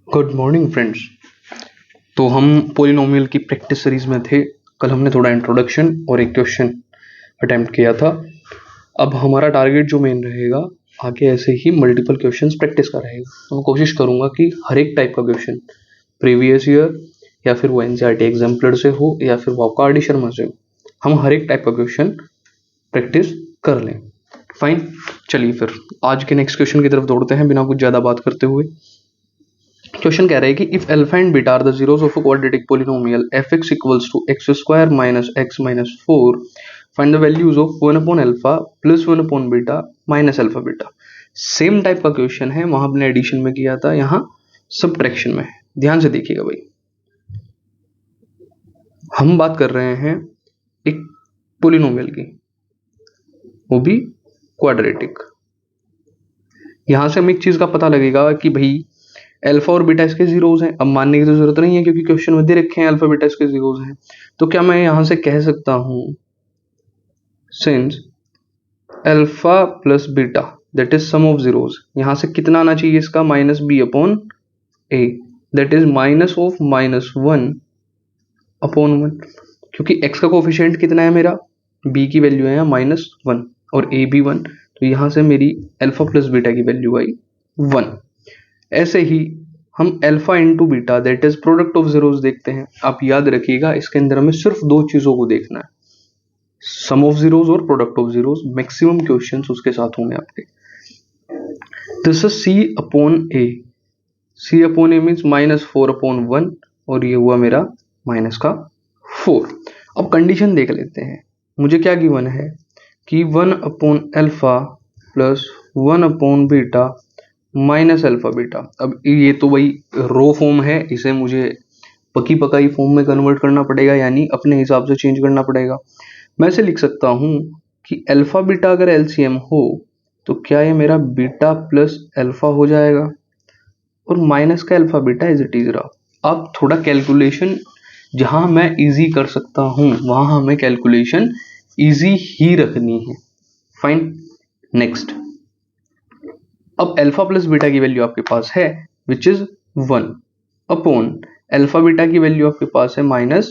Good morning friends. तो हम polynomial की प्रैक्टिस सीरीज में थे। कल हमने थोड़ा इंट्रोडक्शन और एक क्वेश्चन अटेम्प्ट किया था। अब हमारा टारगेट जो मेन रहेगा आगे ऐसे ही मल्टीपल क्वेश्चंस प्रैक्टिस का रहेगा। तो मैं कोशिश करूंगा कि हर एक टाइप का क्वेश्चन प्रीवियस ईयर या फिर वो एनसीईआरटी एग्जाम्पलर से हो या फिर वो आर डी शर्मा से हो, हम हर एक टाइप का क्वेश्चन प्रैक्टिस कर लें। फाइन, चलिए फिर आज के नेक्स्ट क्वेश्चन की तरफ दौड़ते हैं बिना कुछ ज़्यादा बात करते हुए। क्वेश्चन कह रहा है कि if alpha and beta are the zeros of a quadratic polynomial fx equals to x square minus x minus 4, find the values of 1 upon alpha plus 1 upon beta minus alpha beta. Same type का question है, वहां हमने addition में किया था, यहाँ subtraction में है। ध्यान से देखिएगा भाई, हम बात कर रहे हैं एक पोलिनोमियल की, वो भी क्वाड्रेटिक। यहां से हमें एक चीज का पता लगेगा कि भाई अल्फा और बीटा इसके जीरोज हैं। अब मानने की तो जरूरत नहीं है क्योंकि क्वेश्चन में दे रखे हैं अल्फा बीटा इसके जीरोज हैं। तो क्या मैं यहां से कह सकता हूं since alpha plus beta that is sum of zeros, यहां से कितना आना चाहिए इसका minus b upon a that is minus of minus 1 upon 1, क्योंकि x का कोफिशिएंट कितना है मेरा, b की वैल्यू है माइनस 1 और a भी 1, तो यहां से मेरी अल्फा प्लस बीटा की वैल्यू आई 1। ऐसे ही हम alpha into beta that is product of zeros देखते हैं। आप याद रखिएगा इसके अंदर हमें सिर्फ दो चीजों को देखना है, सम ऑफ जीरोस और product of zeros. Maximum questions उसके साथ होंगे आपके। This is c upon a, c upon a means minus 4 upon 1 और ये हुआ मेरा माइनस का 4। अब कंडीशन देख लेते हैं, मुझे क्या गिवन है कि 1 upon alpha plus 1 upon beta minus alpha beta. अब ये तो भाई रो फॉर्म है, इसे मुझे पकी पकाई फॉर्म में कन्वर्ट करना पड़ेगा, यानी अपने हिसाब से चेंज करना पड़ेगा। मैं इसे लिख सकता हूं कि अल्फा बीटा अगर एलसीएम हो तो क्या ये मेरा बीटा प्लस अल्फा हो जाएगा और माइनस का alpha beta is it is रहा। अब थोड़ा कैलकुलेशन जहां मैं इजी कर सकता हूं वहां हमें कैलकुलेशन इजी ही रखनी है। Fine, next. अब अल्फा प्लस बीटा की वैल्यू आपके पास है which is 1 upon alpha beta की वैल्यू आपके पास है minus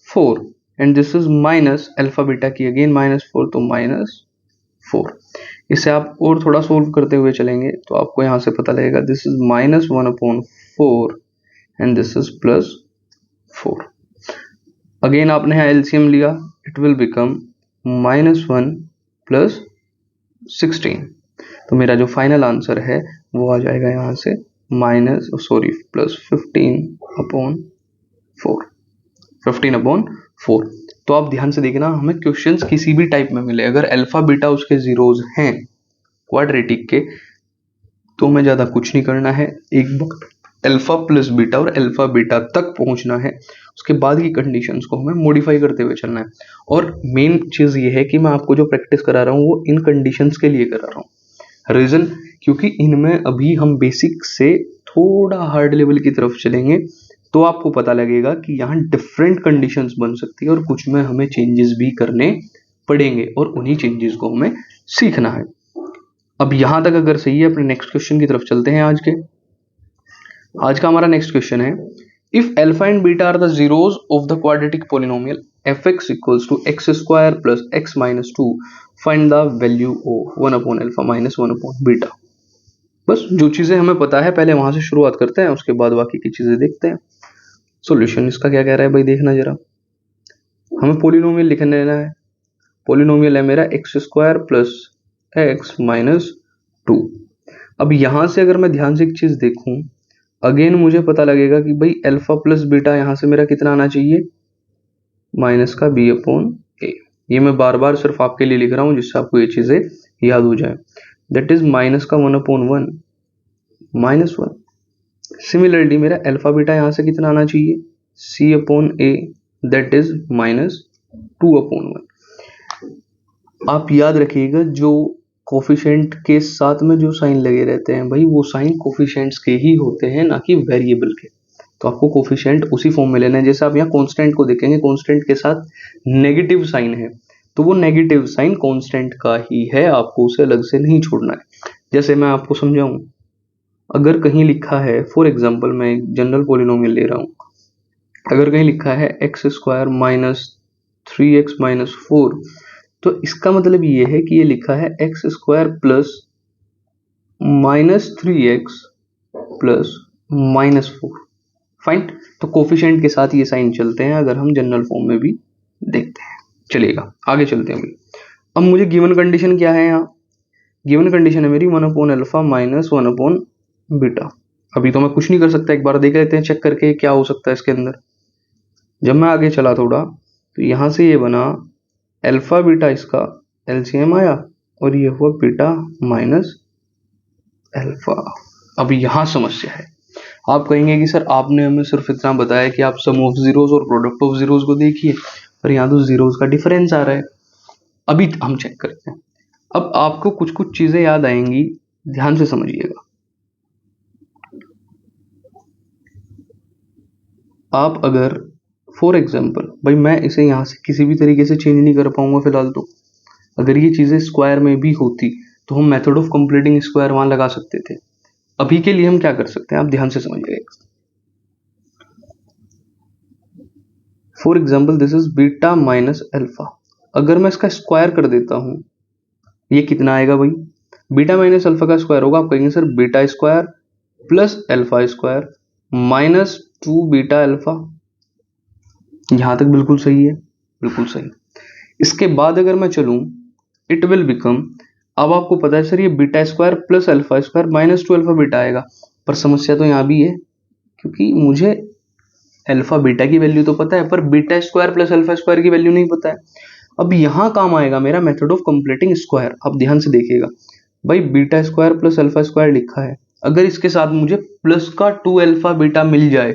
4 and this is minus alpha beta की अगेन माइनस 4, तो माइनस 4। इसे आप और थोड़ा सोल्व करते हुए चलेंगे तो आपको यहां से पता लगेगा this is minus 1 upon 4 and this is plus 4। Again आपने यहाँ एलसीएम लिया, it will become minus 1 plus 16। तो मेरा जो फाइनल आंसर है वो आ जाएगा यहां से प्लस 15 अपॉन 4, 15 अपॉन 4। तो आप ध्यान से देखना, हमें क्वेश्चंस किसी भी टाइप में मिले, अगर अल्फा बीटा उसके जीरोज हैं क्वाड्रेटिक के तो हमें ज्यादा कुछ नहीं करना है, एक अल्फा प्लस बीटा और अल्फा बीटा तक पहुंचना है, उसके बाद की कंडीशंस को हमें मॉडिफाई करते हुए चलना है। और मेन चीज ये है कि मैं आपको जो प्रैक्टिस करा रहा हूँ वो इन कंडीशंस के लिए करा रहा हूँ। रीजन क्योंकि इनमें अभी हम बेसिक से थोड़ा हार्ड लेवल की तरफ चलेंगे तो आपको पता लगेगा कि यहाँ डिफरेंट कंडीशंस बन सकती है और कुछ में हमें चेंजेस भी करने पड़ेंगे और उन्हीं चेंजेस को हमें सीखना है। अब यहां तक अगर सही है, अपने नेक्स्ट क्वेश्चन की तरफ चलते हैं। आज का हमारा नेक्स्ट क्वेश्चन है, if alpha and beta are the zeros of the quadratic polynomial fx equals to x square plus x minus 2, find the value of 1 upon alpha minus 1 upon beta. बस जो चीजें हमें पता है पहले वहां से शुरुआत करते हैं, उसके बाद बाकी की चीजें देखते हैं। सॉल्यूशन इसका क्या कह रहा है भाई, देखना जरा। हमें पोलिनोमियल लिखने लेना है, पोलिनोमियल है मेरा x square plus x minus 2। अब यहां से अगर मैं ध्यान से एक चीज देखूं, अगेन मुझे पता लगेगा कि भाई अल्फा प्लस बीटा यहां से मेरा कितना आना चाहिए, माइनस का बी अपॉन ए। ये मैं बार बार सिर्फ आपके लिए लिख रहा हूं जिससे आपको ये चीजें याद हो जाए। दैट इज माइनस का 1 अपॉन 1 माइनस 1। सिमिलरली मेरा अल्फा बीटा यहां से कितना आना चाहिए, c upon a that is minus 2 upon 1। आप याद रखिएगा जो कोफिशिएंट के साथ में जो साइन लगे रहते हैं भाई वो साइन कोफिशिएंट्स के ही होते हैं, ना कि वेरिएबल के। तो आपको कोफिशिएंट उसी फॉर्म में लेना है। जैसे आप यहाँ कांस्टेंट को देखेंगे, कांस्टेंट के साथ नेगेटिव साइन है तो वो नेगेटिव साइन कांस्टेंट का ही है, आपको उसे अलग से नहीं छोड़ना है। जैसे मैं आपको समझाऊं, अगर कहीं लिखा है, फॉर एग्जाम्पल मैं एक जनरल पोलिनोमियल ले रहा हूँ, अगर कहीं लिखा है x square minus 3x minus 4, तो इसका मतलब ये है कि ये लिखा है x square plus -3x plus -4। Fine. तो कोफिशिएंट के साथ ये साइन चलते हैं अगर हम जनरल फॉर्म में भी देखते हैं। चलिएगा आगे चलते हैं भाई। अब मुझे गिवन कंडीशन क्या है, यहाँ गिवन कंडीशन है मेरी 1/अल्फा माइनस 1/बीटा। अभी तो मैं कुछ नहीं कर सकता, एक बार देख लेते हैं चेक करके क्या हो सकता है इसके अंदर। जब मैं आगे चला थोड़ा तो यहाँ से ये बना अल्फा बीटा, इसका एलसीएम आया और ये हुआ बीटा माइनस अल्फा। अब यहाँ समस्या है। आप कहेंगे कि सर आपने हमें सिर्फ इतना बताया कि आप सम ऑफ जीरोस और प्रोडक्ट ऑफ जीरोस को देखिए, पर यहाँ तो जीरोस का डिफरेंस आ रहा है। अभी हम चेक करते हैं। अब आपको कुछ कुछ चीजें याद आएंगी, ध्यान से समझिएगा। आप अगर फॉर एग्जाम्पल, भाई मैं इसे यहाँ से किसी भी तरीके से चेंज नहीं कर पाऊंगा फिलहाल, तो अगर ये चीजें स्क्वायर में भी होती तो हम मेथड ऑफ कंप्लीटिंग स्क्वायर वहां लगा सकते थे। अभी के लिए हम क्या कर सकते हैं, आप ध्यान से समझिएगा। For example this is beta minus alpha. अगर मैं इसका स्क्वायर कर देता हूं, ये कितना आएगा भाई, बीटा माइनस अल्फा का स्क्वायर होगा, आप कहेंगे sir beta square plus alpha square minus 2 beta alpha. यहां तक बिल्कुल सही है, बिल्कुल सही। इसके बाद अगर मैं चलूं, इट विल बिकम, अब आपको पता है सर ये beta square plus alpha square minus 2 alpha beta आएगा, पर समस्या तो यहां भी है क्योंकि मुझे अल्फा बीटा की वैल्यू तो पता है पर beta square plus alpha square की वैल्यू नहीं पता है। अब यहां काम आएगा मेरा मेथड ऑफ कंप्लीटिंग स्क्वायर। अब ध्यान से देखिएगा भाई, beta square plus alpha square लिखा है, अगर इसके साथ मुझे प्लस का 2 अल्फा बीटा मिल जाए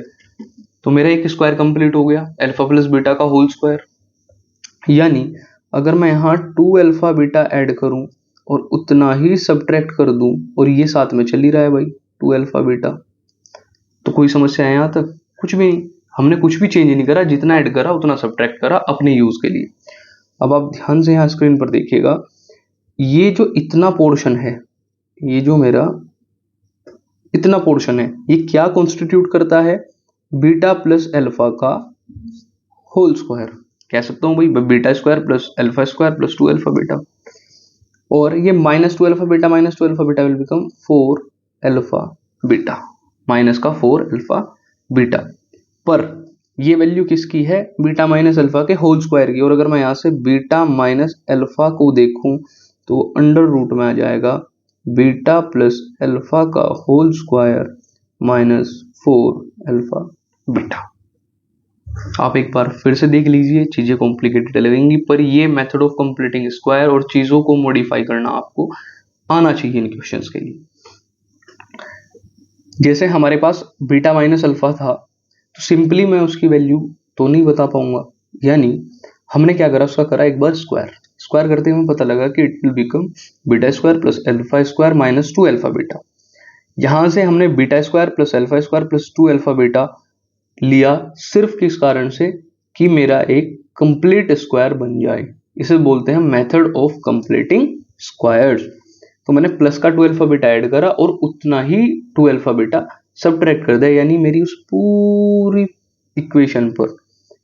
तो मेरा एक स्क्वायर कंप्लीट हो गया, अल्फा प्लस बीटा का होल स्क्वायर। यानी अगर मैं यहाँ 2 अल्फा बीटा ऐड करूं और उतना ही सब्ट्रैक्ट कर दूं, और ये साथ में चल ही रहा है भाई 2 अल्फा बीटा, तो कोई समस्या है यहाँ तक? कुछ भी नहीं, हमने कुछ भी चेंज नहीं करा, जितना ऐड करा उतना सब्ट्रैक्ट करा अपने यूज के लिए। अब आप ध्यान से यहाँ स्क्रीन पर देखिएगा, ये जो इतना पोर्शन है, ये जो मेरा इतना पोर्शन है, ये क्या कॉन्स्टिट्यूट करता है, बीटा प्लस अल्फा का होल स्क्वायर कह सकता हूँ भाई, beta square plus alpha square plus 2 alpha beta. और ये -2 alpha beta minus 2 alpha beta will become 4 alpha beta, minus का 4 अल्फा बीटा। पर ये वैल्यू किसकी है, बीटा माइनस अल्फा के होल स्क्वायर की। और अगर मैं यहाँ से बीटा माइनस अल्फा को देखूं तो अंडर रूट में आ जाएगा बीटा प्लस अल्फा का whole square minus 4 alpha beta. आप एक बार फिर से देख लीजिए, चीजें कॉम्प्लिकेटेड लगेंगी पर ये मेथड ऑफ कंप्लीटिंग स्क्वायर और चीजों को मॉडिफाई करना आपको आना चाहिए इन क्वेश्चंस के लिए। जैसे हमारे पास बीटा माइनस अल्फा था, तो सिंपली मैं उसकी वैल्यू तो नहीं बता पाऊंगा, यानी हमने क्या करा, उसका करा एक बार स्क्वायर। स्क्वायर करते हुए पता लगा कि it will become beta square plus alpha square minus 2 alpha beta. यहां से हमने beta square plus alpha square plus 2 alpha beta लिया सिर्फ किस कारण से, कि मेरा एक कंप्लीट स्क्वायर बन जाए। इसे बोलते हैं मेथड ऑफ कंप्लीटिंग स्क्वायर्स। तो मैंने प्लस का 2 अल्फा बीटा ऐड करा और उतना ही 2 अल्फा बीटा सबट्रैक्ट कर दिया, यानी मेरी उस पूरी इक्वेशन पर,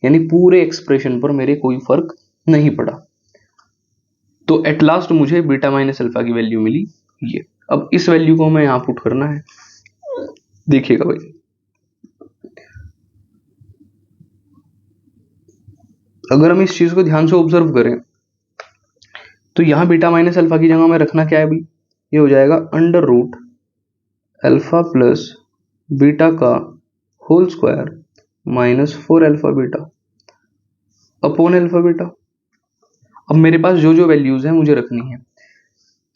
यानी पूरे एक्सप्रेशन पर मेरे कोई फर्क नहीं पड़ा। तो एट लास्ट मुझे बीटा माइनस अल्फा की वैल्यू मिली ये। अब इस वैल्यू को मैं यहां पुट करना है, देखिएगा भाई, अगर हम इस चीज को ध्यान से ऑब्जर्व करें तो यहां बीटा माइनस अल्फा की जगह में रखना क्या है भाई, ये हो जाएगा under root alpha plus beta का whole square minus 4 alpha beta upon alpha beta. अब मेरे पास जो जो वैल्यूज हैं मुझे रखनी है,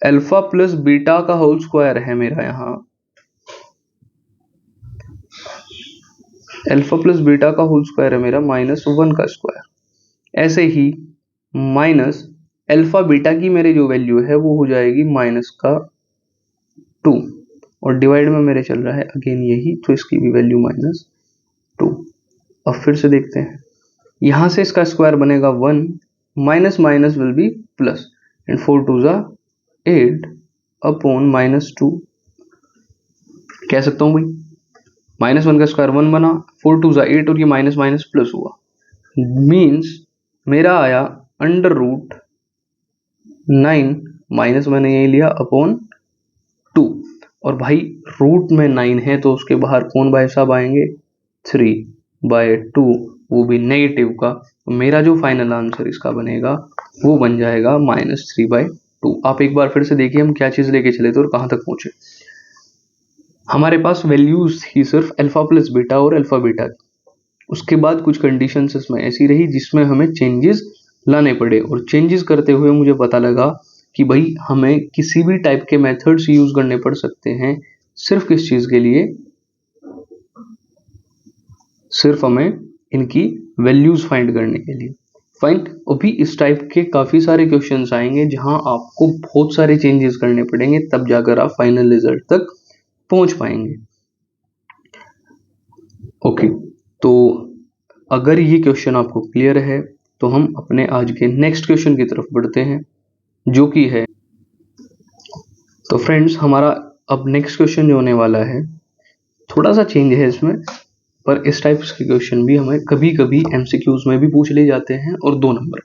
अल्फा प्लस बीटा का होल स्क्वायर है मेरा यहाँ, अल्फा प्लस बीटा का होल स्क्वायर है मेरा -1 का स्क्वायर। ऐसे ही माइनस अल्फा बीटा की मेरी जो वैल्यू है वो हो जाएगी माइनस का 2, और डिवाइड में मेरे चल रहा है अगेन यही, तो इसकी भी वैल्यू -2। अब फिर से देखते हैं, यहां से इसका स्क्वायर बनेगा 1, minus minus will be plus, and 4 2 8 upon -2। कह सकता हूँ भाई, -1 का स्क्वायर 1 बना, 4 2 8 और ये माइनस माइनस प्लस हुआ, मीन्स मेरा आया √9 माइनस मैंने यही लिया अपॉन 2। और भाई रूट में 9 है तो उसके बाहर कौन भाई साहब आएंगे, 3/2, वो भी नेगेटिव का। तो मेरा जो फाइनल आंसर इसका बनेगा वो बन जाएगा -3/2। आप एक बार फिर से देखिए हम क्या चीज लेके चले थे और कहां तक पहुंचे। हमारे पास वैल्यूज थी सिर्फ अल्फा प्लस बीटा और अल्फा बीटा की। उसके बाद कुछ कंडीशंस इसमें ऐसी रही जिसमें हमें चेंजेस लाने पड़े, और चेंजेस करते हुए मुझे पता लगा कि भाई हमें किसी भी टाइप के मेथड्स यूज करने पड़ सकते हैं। सिर्फ किस चीज के लिए, सिर्फ हमें इनकी वैल्यूज फाइंड करने के लिए। फाइंड अभी इस टाइप के काफी सारे क्वेश्चंस आएंगे जहां आपको बहुत सारे चेंजेस करने पड़ेंगे, तब जाकर आप फाइनल रिजल्ट तक पहुंच पाएंगे। ओके, तो अगर ये क्वेश्चन आपको क्लियर है तो हम अपने आज के नेक्स्ट क्वेश्चन की तरफ बढ़ते हैं, जो कि है, तो फ्रेंड्स हमारा अब नेक्स्ट क्वेश्चन जो होने वाला है थोड़ा सा चेंज है इसमें, पर इस टाइप के क्वेश्चन भी हमें कभी कभी एमसीक्यूज में भी पूछ ले जाते हैं और 2 नंबर।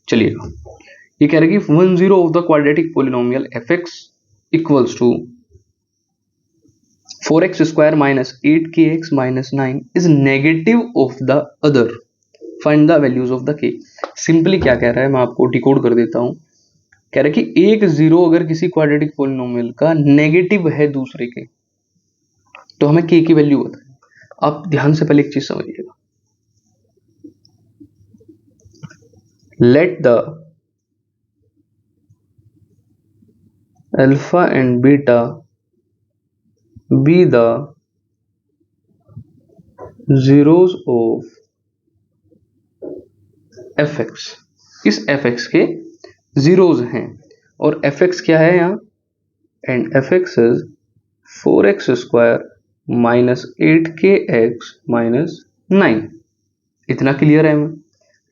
चलिएगा, ये कह रहे कि 10 of the quadratic polynomial fx equals to 4x square minus 8kx minus 9 is negative of the other, find the values of the k। Simply क्या कह रहा है मैं आपको डिकोड कर देता हूं। कह रहा है कि एक जीरो अगर किसी क्वाड्रेटिक पोलिनोमियल का नेगेटिव है दूसरे के, तो हमें k की वैल्यू बताए। आप ध्यान से पहले एक चीज समझिएगा, let the alpha and beta be the zeros of fx। इस fx के जीरोज हैं और fx क्या है यहाँ, and fx is 4x square minus 8kx minus 9। इतना क्लियर है हमें।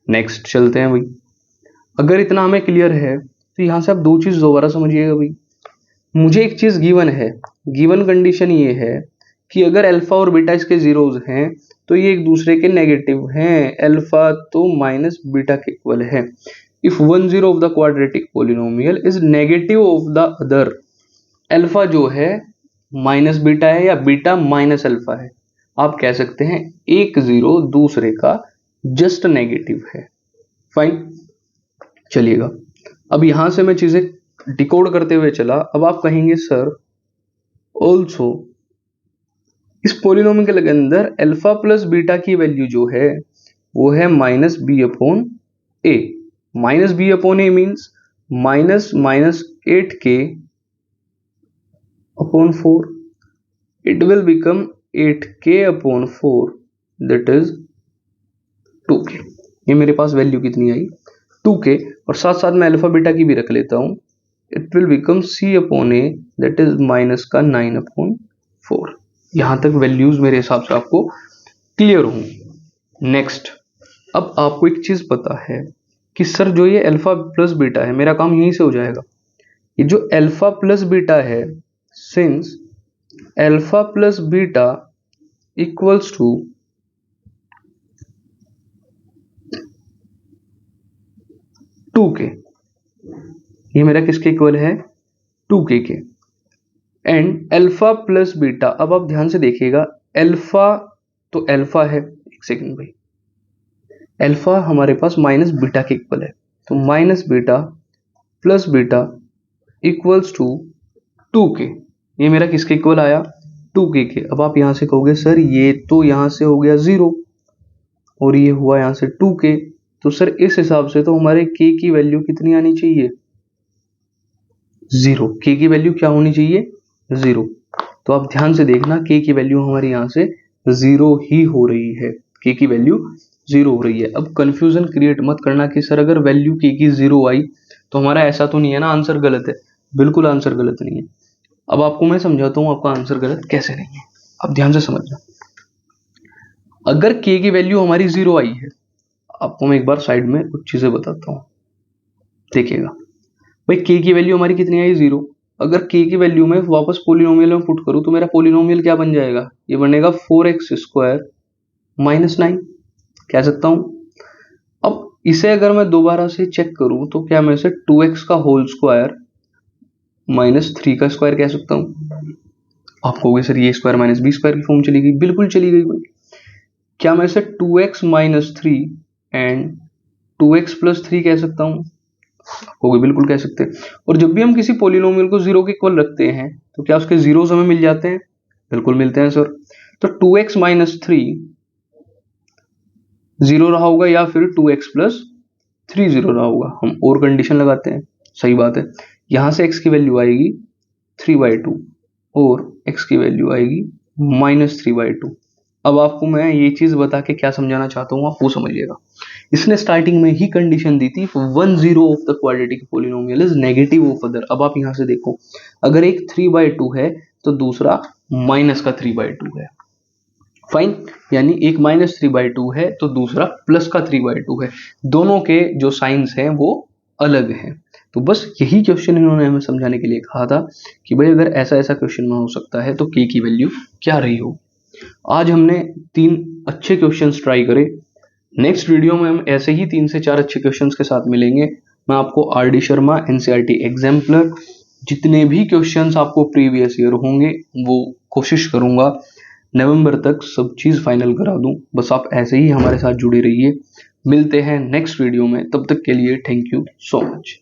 नेक्स्ट चलते हैं भाई। अगर इतना हमें क्लियर है तो यहां से आप 2 चीज दोबारा समझिएगा भाई। मुझे एक चीज गिवन है, गिवन कंडीशन ये है कि अगर अल्फा और बीटा इसके जीरोज हैं तो ये एक दूसरे के नेगेटिव हैं, अल्फा तो माइनस बीटा के इक्वल है। If 10 of the quadratic polynomial is negative of the other, alpha जो है माइनस बीटा है या बीटा माइनस अल्फा है, आप कह सकते हैं एक जीरो दूसरे का जस्ट नेगेटिव है। फाइन, चलिएगा अब यहां से मैं चीजें डिकोड करते हुए चला। अब आप कहेंगे सर ऑल्सो इस पोलिनोमियल के अंदर अल्फा प्लस बीटा की वैल्यू जो है वो है minus b upon a. Minus b upon a means minus minus 8k upon 4, it will become 8k upon 4 that is 2k। ये मेरे पास वैल्यू कितनी आई, 2k, और साथ साथ मैं अल्फा बीटा की भी रख लेता हूं, it will become c upon a that is minus का 9 अपॉन 4। यहां तक वैल्यूज मेरे हिसाब से आपको क्लियर होंगी। नेक्स्ट, अब आपको एक चीज पता है कि सर जो ये अल्फा प्लस बीटा है मेरा काम यहीं से हो जाएगा। ये जो अल्फा प्लस बीटा है, since alpha plus beta equals to 2k, ये मेरा किसके इक्वल है, 2k के। एंड अल्फा प्लस बीटा, अब आप ध्यान से देखिएगा, अल्फा तो अल्फा है, एक सेकंड भाई, अल्फा हमारे पास माइनस बीटा के इक्वल है, तो minus beta plus beta equals to 2k। ये मेरा किसके इक्वल आया, 2k के। अब आप यहां से कहोगे सर ये तो यहां से हो गया 0 और ये हुआ यहां से 2k, तो सर इस हिसाब से तो हमारे k की वैल्यू कितनी आनी चाहिए, 0। k की वैल्यू क्या होनी चाहिए, 0। तो आप ध्यान से देखना k की वैल्यू हमारी यहां से 0 ही हो रही है, k की वैल्यू 0 हो रही है। अब कंफ्यूजन क्रिएट मत करना कि सर अगर वैल्यू k की 0 आई तो हमारा ऐसा तो नहीं है ना आंसर गलत है। बिल्कुल आंसर गलत नहीं है। अब आपको मैं समझाता हूं आपका आंसर गलत कैसे नहीं है। अब ध्यान से समझना, अगर k की वैल्यू हमारी 0 आई है, आपको मैं एक बार साइड में कुछ चीजें बताता हूं, देखिएगा भाई। k की वैल्यू हमारी कितनी आई, 0। अगर k की वैल्यू में वापस पोलिनोमियल में पुट करूं तो मेरा पोलिनोमियल क्या बन जाएगा, ये बनेगा 4x² माइनस 9, कह सकता हूं। अब इसे अगर मैं दोबारा से चेक करूं तो क्या मैं इसे 2x का होल स्क्वायर माइनस 3 का स्क्वायर कह सकता हूं। आप कहोगे सर ये स्क्वायर माइनस बी स्क्वायर की फॉर्म चली गई, बिल्कुल चली गई भाई। क्या मैं इसे 2x minus 3 and 2x plus 3 कह सकता हूं, होगी बिल्कुल कह सकते हैं। और जब भी हम किसी पोलिनोमियल को जीरो के इक्वल रखते हैं तो क्या उसके जीरोस हमें मिल जाते हैं, बिल्कुल मिलते हैं सर। तो 2x माइनस 3 जीरो रहा होगा या फिर 2x प्लस 3 जीरो रहा होगा, हम और कंडीशन लगाते हैं, सही बात है। यहां से x की वैल्यू आएगी 3/2 और x की वैल्यू आएगी माइनस 3/2। अब आपको मैं ये चीज बता के क्या समझाना चाहता हूँ, आप वो समझिएगा। इसने स्टार्टिंग में ही कंडीशन दी थी 1 0 of the quadratic polynomial is negative of other. अब आप यहां से देखो, अगर एक 3/2 है तो दूसरा माइनस का 3/2 है, फाइन। यानी एक माइनस 3/2 है तो दूसरा प्लस का 3/2 है, दोनों के जो साइंस हैं वो अलग हैं। तो बस यही क्वेश्चन इन्होंने हमें समझाने के लिए कहा था कि भाई अगर ऐसा ऐसा क्वेश्चन में हो सकता है तो k की वैल्यू क्या रही हो। आज हमने 3 अच्छे क्वेश्चंस ट्राई करे। नेक्स्ट वीडियो में हम ऐसे ही 3 से 4 अच्छे क्वेश्चंस के साथ मिलेंगे। मैं आपको आर.डी. शर्मा एनसीईआरटी एग्जाम्पलर जितने भी क्वेश्चंस आपको प्रीवियस ईयर होंगे वो कोशिश करूंगा नवंबर तक सब चीज फाइनल करा दूं। बस आप ऐसे ही हमारे साथ जुड़े रहिए। मिलते हैं नेक्स्ट वीडियो में, तब तक के लिए थैंक यू सो मच।